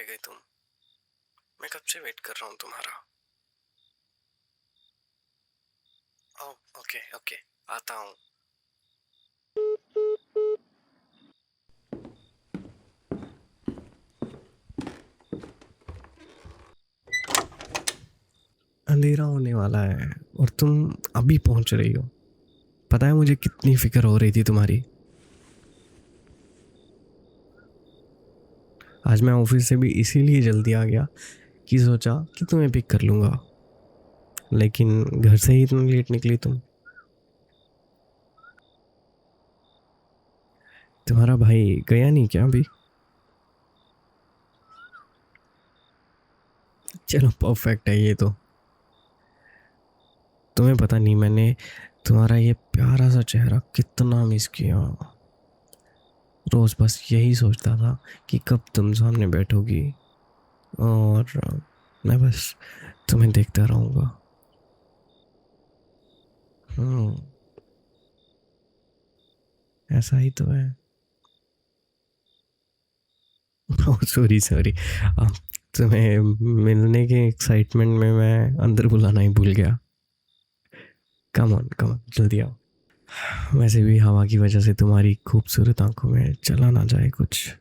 रह गई तुम? मैं कब से वेट कर रहा हूँ तुम्हारा। ओह, ओके ओके, आता हूँ। अंधेरा होने वाला है और तुम अभी पहुंच रही हो। पता है मुझे कितनी फिक्र हो रही थी तुम्हारी। आज मैं ऑफिस से भी इसीलिए जल्दी आ गया कि सोचा कि तुम्हें पिक कर लूँगा, लेकिन घर से ही इतनी लेट निकली तुम। तुम्हारा भाई गया नहीं क्या अभी? चलो परफेक्ट है ये तो। तुम्हें पता नहीं मैंने तुम्हारा ये प्यारा सा चेहरा कितना मिस किया। रोज बस यही सोचता था कि कब तुम सामने बैठोगी और मैं बस तुम्हें देखता रहूँगा। हम्म, ऐसा ही तो है। ओह सॉरी सॉरी, तुम्हें मिलने के एक्साइटमेंट में मैं अंदर बुलाना ही भूल गया। कम ऑन जल्दी आओ। वैसे भी हवा की वजह से तुम्हारी खूबसूरत आंखों में चला ना जाए कुछ।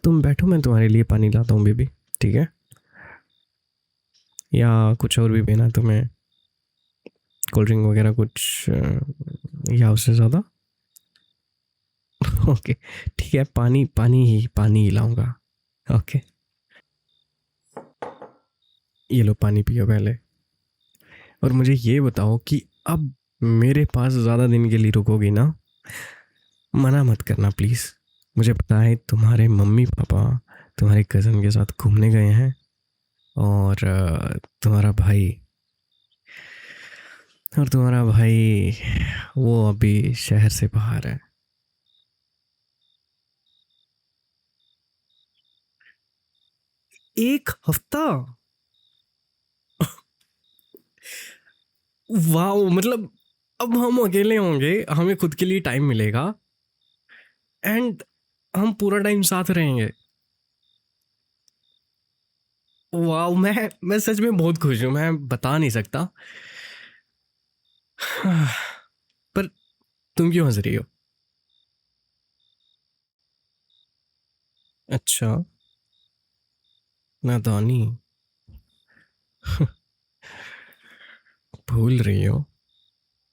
तुम बैठो, मैं तुम्हारे लिए पानी लाता हूँ बेबी। ठीक है? या कुछ और भी पीना है तुम्हें? कोल्ड ड्रिंक वगैरह कुछ या उससे ज़्यादा? ओके ठीक है, पानी ही लाऊंगा। ओके, ये लो पानी पियो पहले। और मुझे ये बताओ कि अब मेरे पास ज़्यादा दिन के लिए रुकोगी ना? मना मत करना प्लीज़। मुझे पता है तुम्हारे मम्मी पापा तुम्हारे कज़न के साथ घूमने गए हैं और तुम्हारा भाई वो अभी शहर से बाहर है। 1 हफ्ता? वाह, मतलब अब हम अकेले होंगे, हमें खुद के लिए टाइम मिलेगा एंड हम पूरा टाइम साथ रहेंगे। वाह, मैं सच में बहुत खुश हूँ, मैं बता नहीं सकता। पर तुम क्यों हंस रही हो? अच्छा, नादानी। भूल रही हो,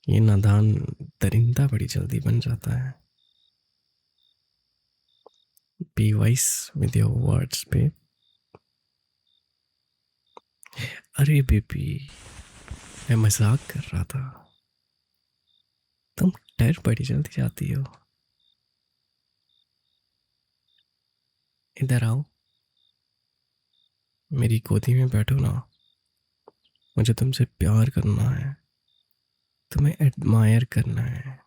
ये नादान दरिंदा बड़ी जल्दी बन जाता है। Be wise with your words पे। अरे बेबी, मैं मजाक कर रहा था। तुम डर बड़ी जल्दी जाती हो। इधर आओ, मेरी गोदी में बैठो ना। मुझे तुमसे प्यार करना है, तुम्हें एडमायर करना है।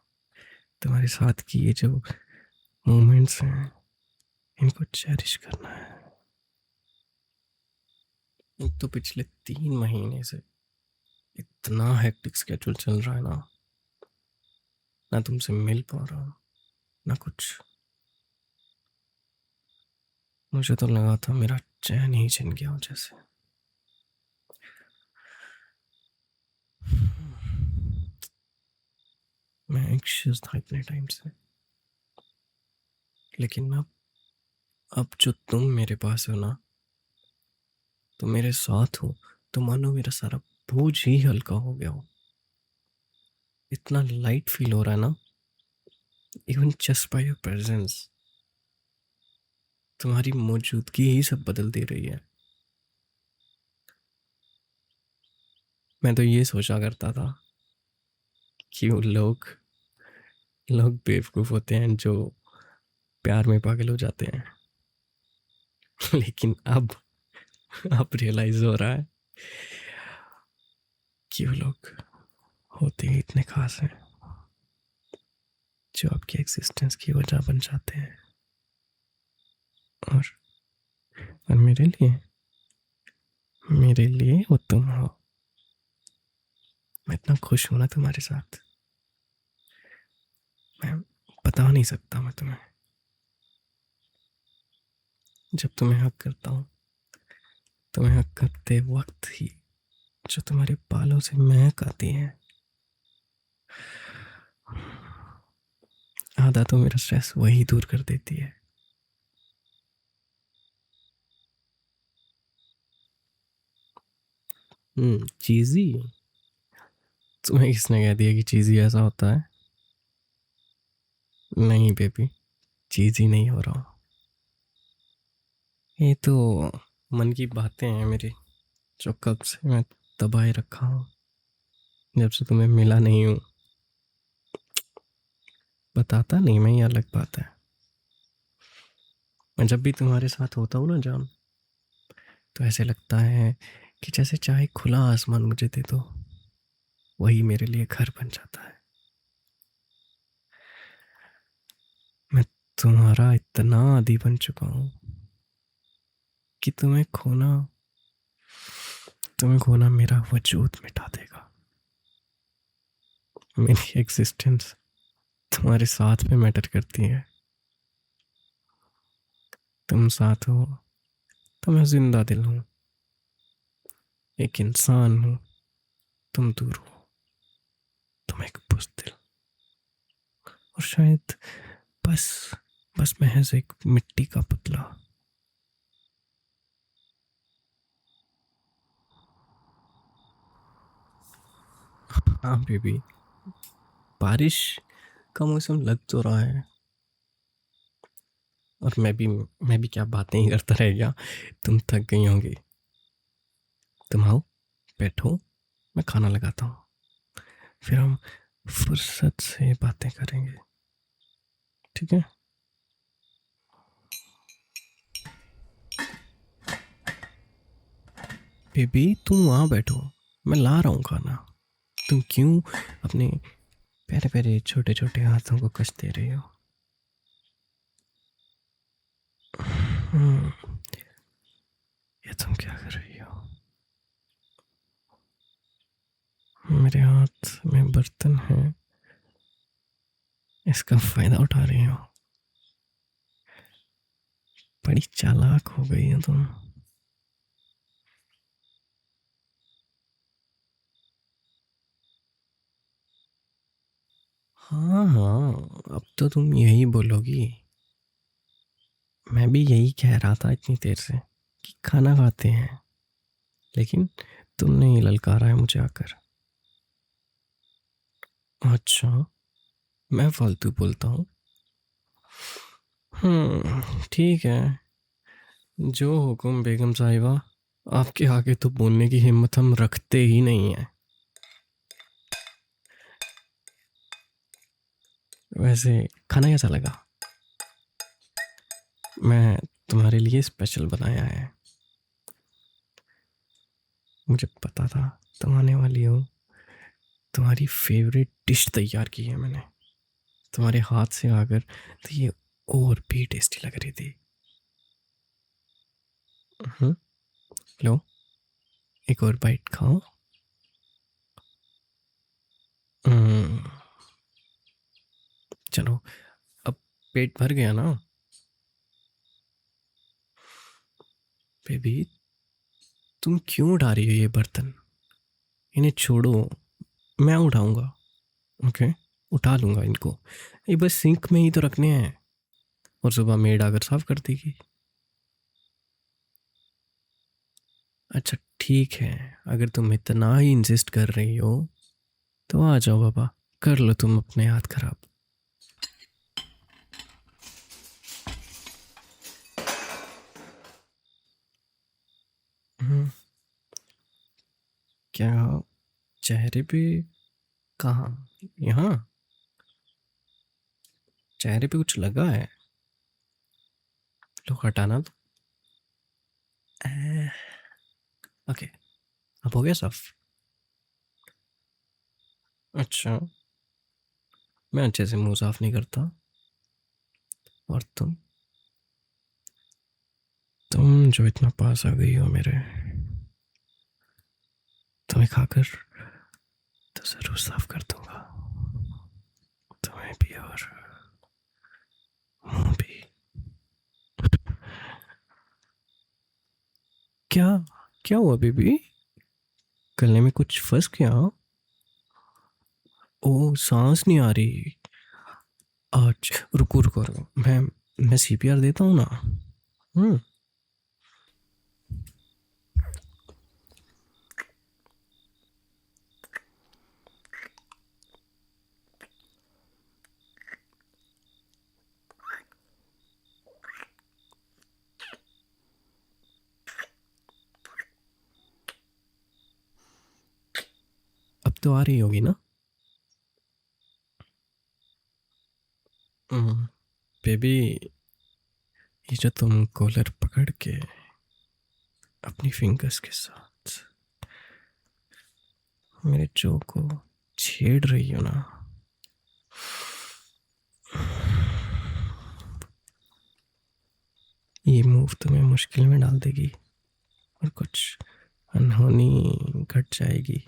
तुम्हारे साथ की ये जो मोमेंट्स हैं, इनको चेरिश करना है। एक तो पिछले 3 महीने से इतना हेक्टिक स्केड्यूल चल रहा है ना तुमसे मिल पा रहा हूँ ना कुछ। मुझे तो लगा था मेरा चैन ही छिन गया हो जैसे। मैं एंग्शियस था इतने टाइम से, लेकिन अब जो तुम मेरे पास हो ना, तो मेरे साथ हो, तो मानो मेरा सारा बोझ ही हल्का हो गया हो। इतना लाइट फील हो रहा है ना, even just by your presence. तुम्हारी मौजूदगी ही सब बदल दे रही है। मैं तो ये सोचा करता था कि वो लोग लोग बेवकूफ़ होते हैं जो प्यार में पागल हो जाते हैं। लेकिन अब रियलाइज हो रहा है कि वो लोग होते ही इतने खास हैं, जो आपकी एग्जिस्टेंस की वजह बन जाते हैं। और और मेरे लिए वो तुम हो। मैं इतना खुश हूं ना तुम्हारे साथ, मैं बता नहीं सकता। मैं तुम्हें जब तुम्हें हक करता हूँ, तुम्हें हक करते वक्त ही जो तुम्हारे बालों से महक आती है, आधा तो मेरा स्ट्रेस वही दूर कर देती है। चीजी? तुम्हें किसने कह दिया कि चीजी ऐसा होता है? नहीं बेबी, चीजी नहीं हो रहा हूँ। ये तो मन की बातें हैं मेरी, जो कब से मैं दबाए रखा हूँ, जब से तुम्हें मिला नहीं हूँ। बताता नहीं मैं, ये अलग बात है। मैं जब भी तुम्हारे साथ होता हूँ ना जान, तो ऐसे लगता है कि जैसे चाहे खुला आसमान मुझे दे दो, वही मेरे लिए घर बन जाता है। मैं तुम्हारा इतना आदी बन चुका हूँ कि तुम्हें खोना मेरा वजूद मिटा देगा। मेरी एग्जिस्टेंस तुम्हारे साथ में मैटर करती है। तुम साथ हो तो मैं जिंदा दिल हूँ, एक इंसान हूँ। तुम दूर हो, तुम एक बुज़दिल, और शायद बस बस महज एक मिट्टी का पुतला। हाँ बेबी, बारिश का मौसम लग तो रहा है, और मैं भी क्या बातें ही करता रह गया। तुम थक गई होंगी। तुम आओ, बैठो, मैं खाना लगाता हूँ, फिर हम फुर्सत से बातें करेंगे, ठीक है? बेबी तुम वहाँ बैठो, मैं ला रहा हूँ खाना। तुम क्यों अपने प्यारे प्यारे छोटे छोटे हाथों को कष्ट दे रही हो? हम्म, ये तुम क्या कर रही हो? मेरे हाथ में बर्तन है, इसका फायदा उठा रही हो? बड़ी चालाक हो गई हो तुम। हाँ हाँ, अब तो तुम यही बोलोगी। मैं भी यही कह रहा था इतनी देर से कि खाना खाते हैं, लेकिन तुमने ही ललकारा है मुझे आकर। अच्छा, मैं फालतू बोलता हूँ? ठीक है, जो हुक्म बेगम साहिबा। आपके आगे तो बोलने की हिम्मत हम रखते ही नहीं है। वैसे खाना कैसा लगा? मैं तुम्हारे लिए स्पेशल बनाया है। मुझे पता था तुम आने वाली हो। तुम्हारी फेवरेट डिश तैयार की है मैंने, तुम्हारे हाथ से आकर तो ये और भी टेस्टी लग रही थी। हम्म, लो, एक और बाइट खाओ। हम्म, चलो, अब पेट भर गया ना? बेबी, तुम क्यों उठा रही हो ये बर्तन? इन्हें छोड़ो, मैं उठाऊंगा। ओके, उठा लूंगा इनको। ये बस सिंक में ही तो रखने हैं, और सुबह मेड आकर साफ कर देगी। अच्छा ठीक है, अगर तुम इतना ही इंसिस्ट कर रही हो तो आ जाओ बाबा, कर लो तुम अपने हाथ खराब। हम्म, क्या? चेहरे पे? कहाँ? यहाँ? चेहरे पे कुछ लगा है? लो हटाना तो। ओके, अब हो गया साफ? अच्छा, मैं अच्छे से मुंह साफ नहीं करता। और तुम जो इतना पास आ गई हो मेरे, तुम्हें खाकर तो ज़रूर साफ कर दूंगा, तुम्हें भी और मुंह भी। क्या क्या हुआ बेबी? गले में कुछ फंस गया? ओ, सांस नहीं आ रही। आज रुको रुको रुको, मैं सीपीआर देता हूँ ना। हम्म। अब तो आ रही होगी ना? बेबी, ये जो तुम कॉलर पकड़ के अपनी फिंगर्स के साथ मेरे जो को छेड़ रही हो ना, ये मूव तुम्हें मुश्किल में डाल देगी और कुछ अनहोनी घट जाएगी।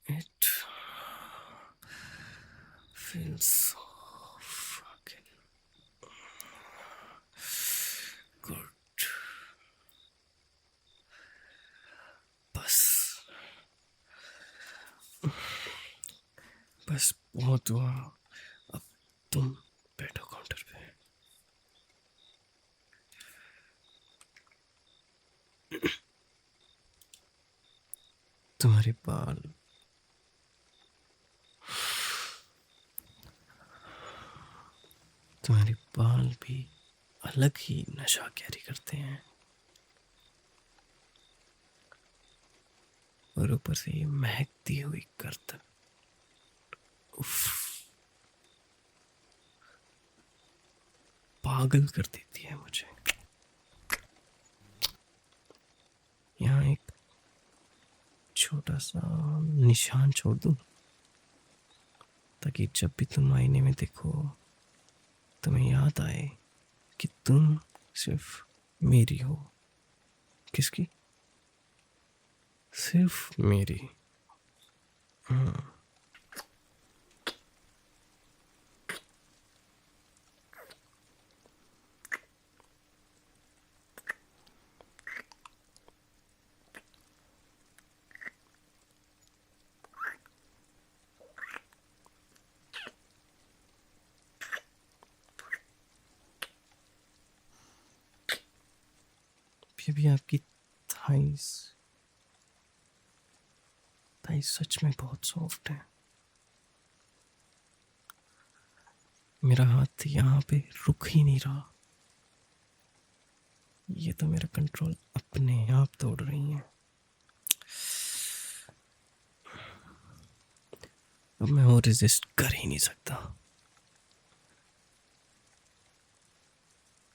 It feels so fucking good. बस बस बहुत हुआ। अब तुम बैठो काउंटर पे। तुम्हारे बाल तुम्हारे बाल भी अलग ही नशा कैरी करते हैं, और ऊपर से ये महकती हुई गर्दन, उफ, पागल कर देती है मुझे। यहाँ एक छोटा सा निशान छोड़ दूं, ताकि जब भी तुम आईने में देखो तुम्हें याद आए कि तुम सिर्फ मेरी हो। किसकी? सिर्फ मेरी। फिर भी आपकी थाइस थाइस सच में बहुत सॉफ्ट है। मेरा हाथ यहाँ पे रुक ही नहीं रहा। ये तो मेरा कंट्रोल अपने आप तोड़ रही है। अब मैं और रेजिस्ट कर ही नहीं सकता।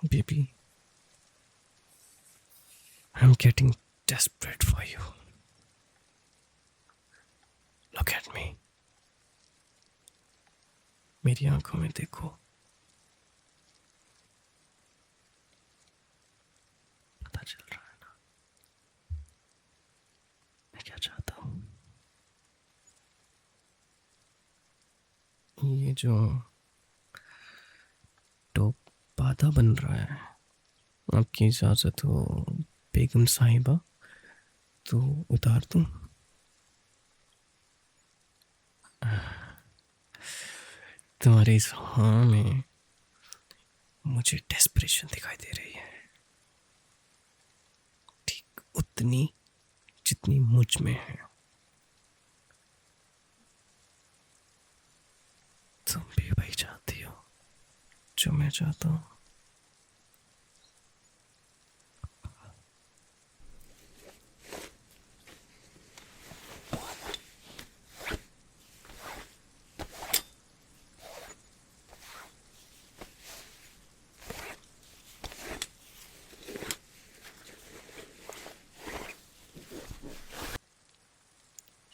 Baby, I am getting desperate for you. Look at me. मेरी आंखों में देखो। पता चल रहा है ना मैं क्या चाहता हूँ? ये जो टॉप बाधा बन रहा है, आपकी इजाजत हो बेगम साहिबा तो उतार दूं? तुम्हारे इस हाँ में मुझे डेस्परेशन दिखाई दे रही है, ठीक उतनी जितनी मुझ में है। तुम भी वही चाहती हो जो मैं चाहता हूँ।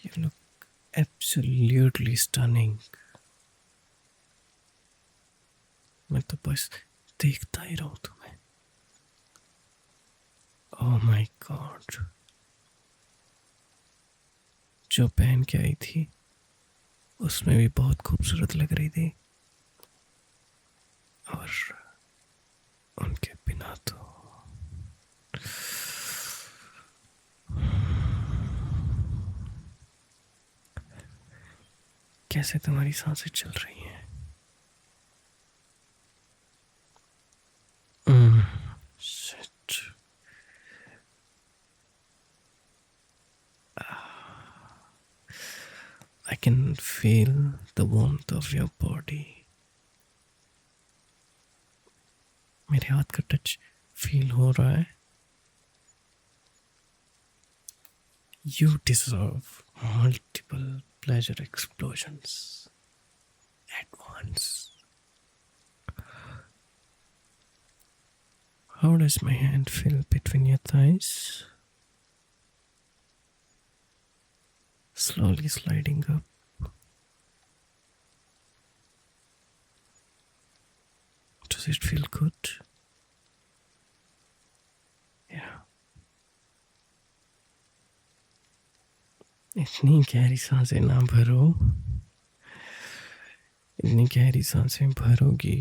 You look absolutely stunning. मैं तो बस देखता ही रहूं तुम्हें। ओह माय गॉड, जो पहन के आई थी उसमें भी बहुत खूबसूरत लग रही थी, और उनके बिना तो कैसे तुम्हारी सांसें चल रही हैं? Shit. I can feel the warmth of your body. मेरे हाथ का टच फील हो रहा है। You deserve multiple pleasure explosions at once. How does my hand feel between your thighs? Slowly sliding up. Does it feel good? Yeah. इतनी गहरी सांसें ना भरो, इतनी गहरी सांसें भरोगी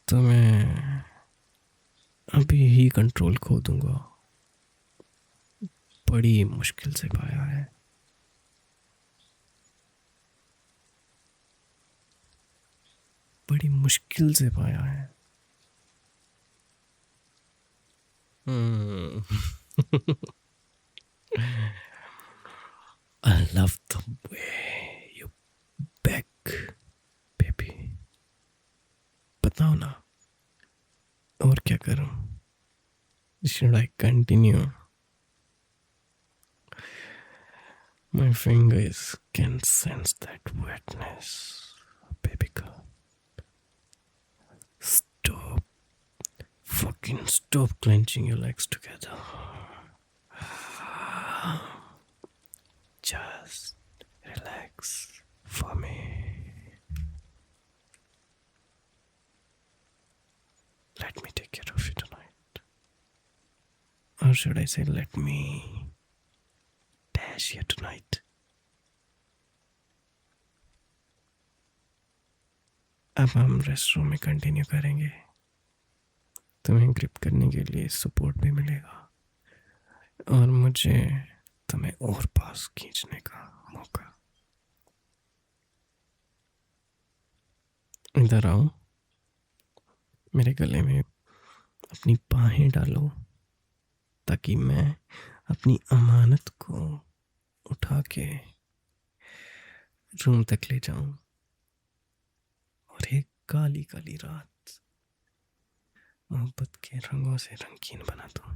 तो मैं अभी ही कंट्रोल खो दूंगा। बड़ी मुश्किल से पाया है। बड़ी मुश्किल से पाया है। I love the way you beg, baby. बताओ ना, और क्या करूं? Should I continue? My fingers can sense that wetness, baby girl. Stop. Fucking stop clenching your legs together. Just relax for me. Let me take care of you tonight. Or should I say, let me dash you tonight. अब हम rest room में continue करेंगे। तुम्हें grip करने के लिए support भी मिलेगा, और मुझे तुम्हें और पास खींचने का मौका। इधर आओ, मेरे गले में अपनी बाहें डालो, ताकि मैं अपनी अमानत को उठा के रूम तक ले जाऊं, और एक काली काली रात मोहब्बत के रंगों से रंगीन बना दूं।